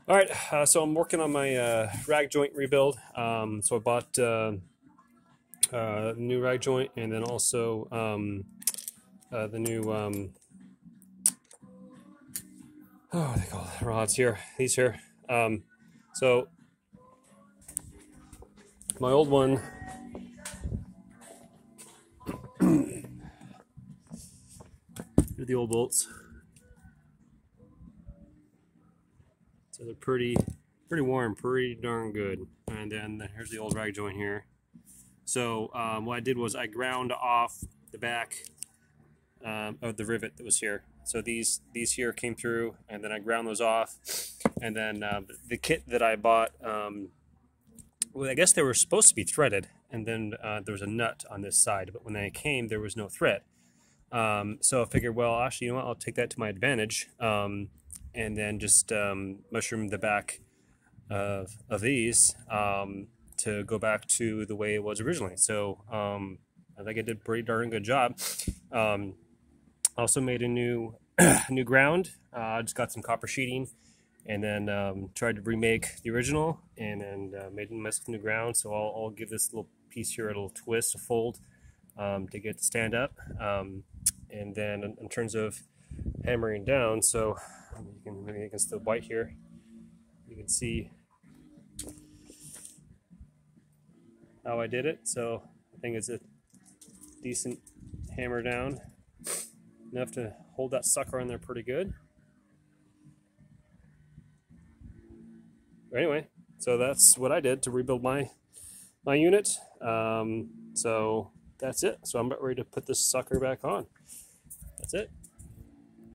All right, so I'm working on my rag joint rebuild. So I bought new rag joint, and then also the new what do they call it? Rods here. These here. So my old one. Here are the old bolts. So they're pretty warm, pretty darn good. And then here's the old rag joint here. So what I did was I ground off the back of the rivet that was here. So these here came through, and then I ground those off. And then the kit that I bought, well, I guess they were supposed to be threaded, and then there was a nut on this side, but when they came, there was no thread. So I figured, well, actually, you know what? I'll take that to my advantage, and then just mushroom the back of these to go back to the way it was originally. So I think I did a pretty darn good job. Also made a new new ground. I just got some copper sheeting, and then tried to remake the original, and then made myself new ground. So I'll give this little piece here a little twist, a fold, to get it to stand up. And then in terms of hammering down, so you can maybe against the white here, you can see how I did it. So I think it's a decent hammer down, enough to hold that sucker on there pretty good. But anyway, so that's what I did to rebuild my unit. So that's it. So I'm about ready to put this sucker back on. That's it.